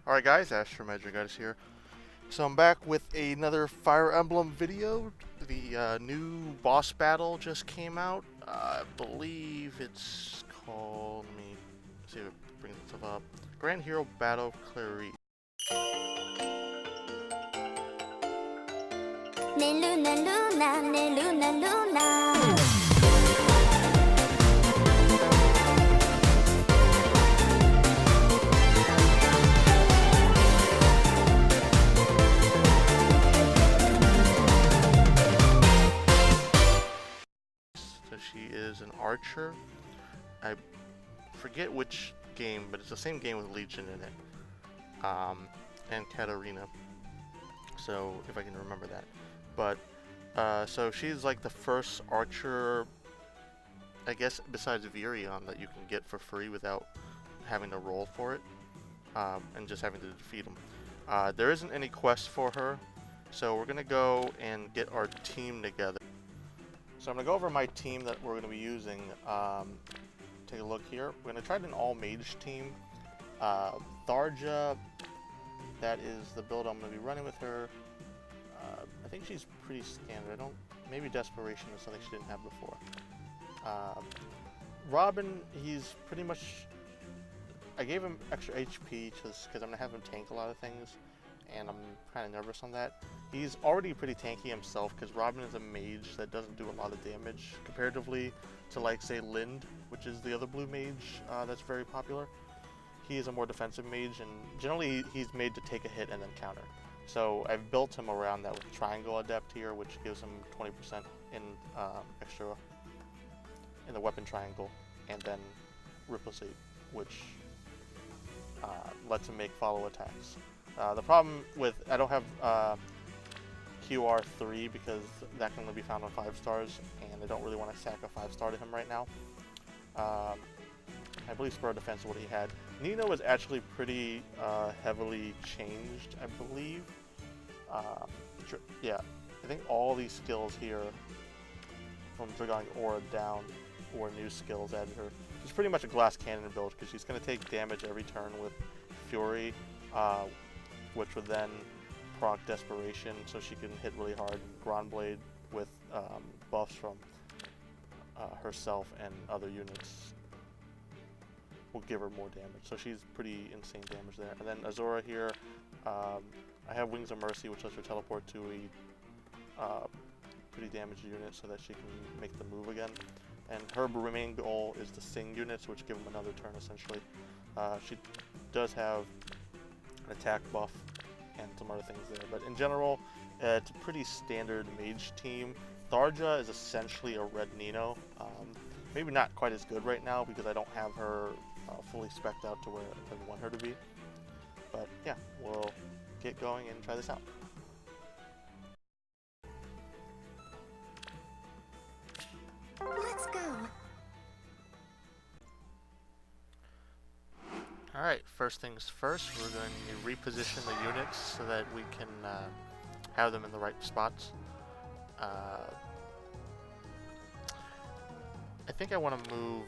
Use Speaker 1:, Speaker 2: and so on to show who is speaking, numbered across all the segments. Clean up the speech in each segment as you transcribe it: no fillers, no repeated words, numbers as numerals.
Speaker 1: Alright guys, Mage here. So I'm back with another Fire Emblem video. The new boss battle just came out. I believe it's called, let me see if it brings itself up. Grand Hero Battle of Clarisse.
Speaker 2: Ne luna luna, ne luna luna.
Speaker 1: So she is an archer. I forget which game, but it's the same game with Legion in it. And Katarina. So if I can remember that. But so she's like the first archer, I guess, besides Virion, that you can get for free without having to roll for it, and just having to defeat him. There isn't any quest for her, so we're gonna go and get our team together. So I'm gonna go over my team that we're gonna be using. Take a look here. We're gonna try an all mage team. Tharja, that is the build I'm gonna be running with her. I think she's pretty standard. Maybe Desperation is something she didn't have before. Robin, he's pretty much, I gave him extra HP just because I'm gonna have him tank a lot of things, and I'm kind of nervous on that. He's already pretty tanky himself because Robin is a mage that doesn't do a lot of damage comparatively to, like, say, Lind, which is the other blue mage that's very popular. He is a more defensive mage, and generally he's made to take a hit and then counter. So I've built him around that with Triangle Adept here, which gives him 20% in extra in the weapon triangle, and then Ripplesate, which lets him make follow attacks. The problem with, I don't have QR3 because that can only be found on 5 stars, and I don't really want to sack a 5-star to him right now. I believe Spur Defense is what he had. Nino is actually pretty heavily changed, I believe. Yeah, I think all these skills here from Dragon Aura down were new skills added her. She's pretty much a glass cannon build because she's going to take damage every turn with Fury, which would then proc Desperation so she can hit really hard. Grondblade with buffs from herself and other units will give her more damage. So she's pretty insane damage there. And then Azura here, I have Wings of Mercy, which lets her teleport to a pretty damaged unit so that she can make the move again. And her remaining goal is to sing units, which give them another turn essentially. She does have an attack buff and some other things there, but in general, it's a pretty standard mage team. Tharja is essentially a red Nino. Maybe not quite as good right now because I don't have her fully spec'd out to where I want her to be. But yeah, we'll get going and try this out.
Speaker 2: Let's go.
Speaker 1: Alright, first things first, we're going to reposition the units so that we can have them in the right spots. I think I want to move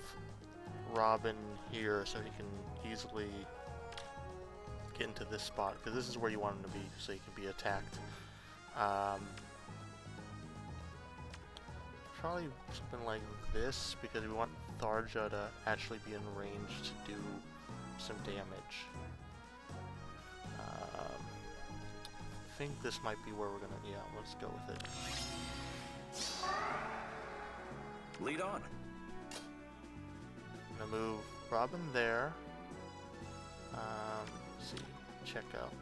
Speaker 1: Robin here so he can easily get into this spot, because this is where you want him to be so he can be attacked. Probably something like this, because we want Tharja to actually be in range to do some damage. I think this might be where we're gonna, yeah, let's go with it.
Speaker 3: Lead on.
Speaker 1: I'm gonna move Robin there. Let's see, check out.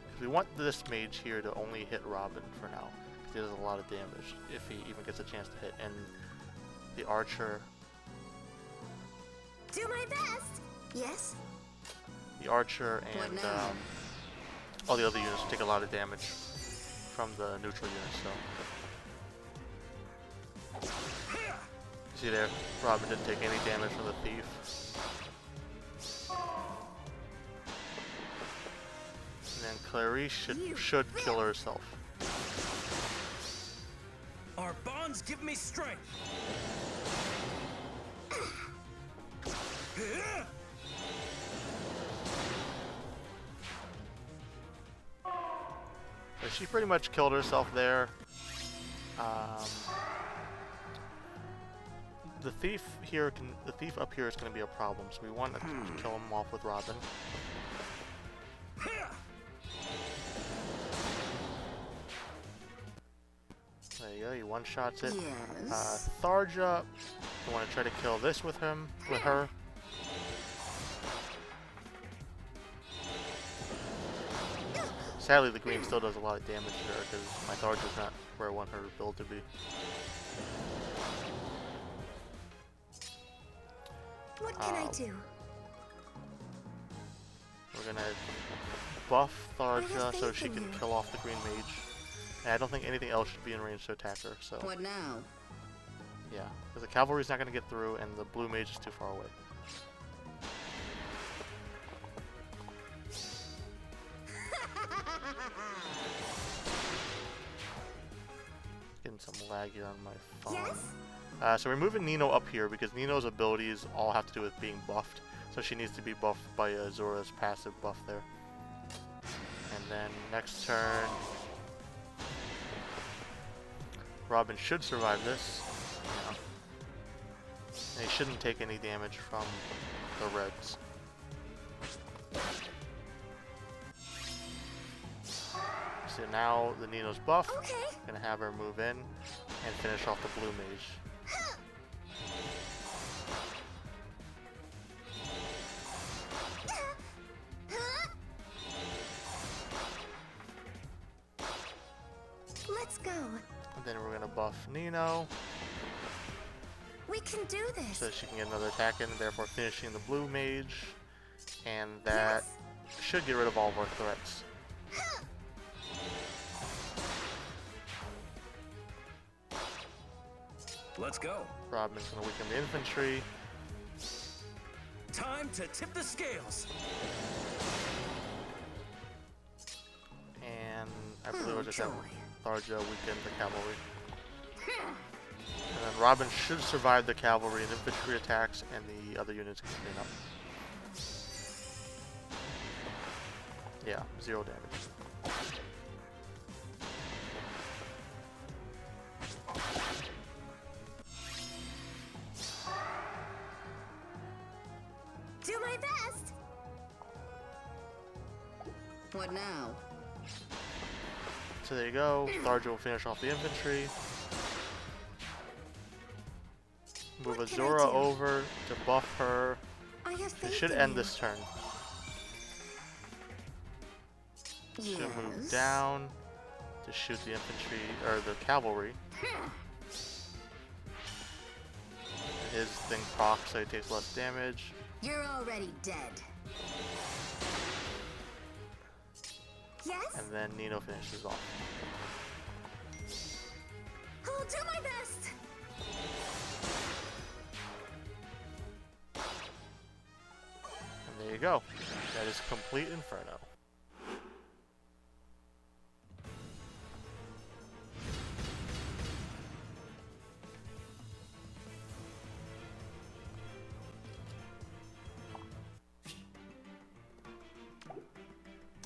Speaker 1: Because we want this mage here to only hit Robin for now, because he does a lot of damage if he even gets a chance to hit. And the archer.
Speaker 2: Do my best. Yes.
Speaker 1: The archer and all the other units take a lot of damage from the neutral units. So see there, Robin didn't take any damage from the thief. And then Clarisse should kill herself.
Speaker 3: Our bonds give me strength.
Speaker 1: she pretty much killed herself there. The thief up here is going to be a problem, so we want to kill him off with Robin. There you go, he one-shots it.
Speaker 2: Yes.
Speaker 1: Tharja, we want to try to kill this with her. Sadly, the green still does a lot of damage to her because my Tharja's not where I want her build to be.
Speaker 2: What can I do?
Speaker 1: We're gonna buff Tharja so she can kill off the green mage. And I don't think anything else should be in range to attack her, so...
Speaker 2: What now?
Speaker 1: Yeah, because the cavalry's not gonna get through and the blue mage is too far away. Getting some lag here on my phone.
Speaker 2: Yes?
Speaker 1: So we're moving Nino up here because Nino's abilities all have to do with being buffed. So she needs to be buffed by Zora's passive buff there. And then next turn, Robin should survive this. Yeah. And he shouldn't take any damage from the reds. So now the Nino's buff.
Speaker 2: Okay.
Speaker 1: Gonna have her move in and finish off the blue mage.
Speaker 2: Let's go.
Speaker 1: And then we're gonna buff Nino
Speaker 2: We can do this.
Speaker 1: so that she can get another attack in, therefore finishing the blue mage. And that should get rid of all of our threats.
Speaker 3: Let's go.
Speaker 1: Robin's gonna weaken the infantry.
Speaker 3: Time to tip the scales.
Speaker 1: And I believe I just have Tharja weaken the cavalry. And then Robin should survive the cavalry and infantry attacks, and the other units can clean up. Yeah, 0 damage.
Speaker 2: Do my best. What now?
Speaker 1: So there you go. Tharja will finish off the infantry. Move
Speaker 2: What can I
Speaker 1: Azura
Speaker 2: do?
Speaker 1: over to buff her.
Speaker 2: I have
Speaker 1: It
Speaker 2: faith
Speaker 1: should
Speaker 2: in
Speaker 1: end
Speaker 2: you.
Speaker 1: this turn. Should move
Speaker 2: Yes.
Speaker 1: down to shoot the infantry, or the cavalry. His thing procs, so he takes less damage.
Speaker 2: You're already dead. Yes?
Speaker 1: And then Nino finishes off.
Speaker 2: I'll do my best.
Speaker 1: And there you go. That is complete Inferno.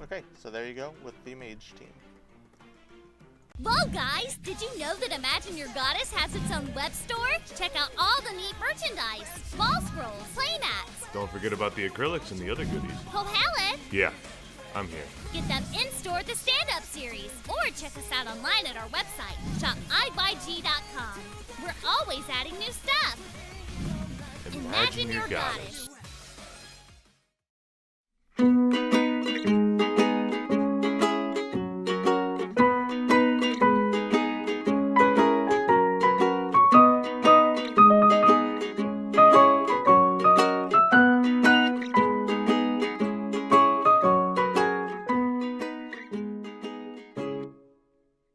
Speaker 1: Okay, so there you go with the Mage team.
Speaker 4: Whoa, guys! Did you know that Imagine Your Goddess has its own web store? Check out all the neat merchandise, wall scrolls, playmats,
Speaker 5: Don't forget about the acrylics and the other goodies.
Speaker 4: whole palette.
Speaker 5: Yeah, I'm here.
Speaker 4: Get them in-store at the Stand-Up series, or check us out online at our website, shopibuyg.com. We're always adding new stuff.
Speaker 5: Imagine your goddess.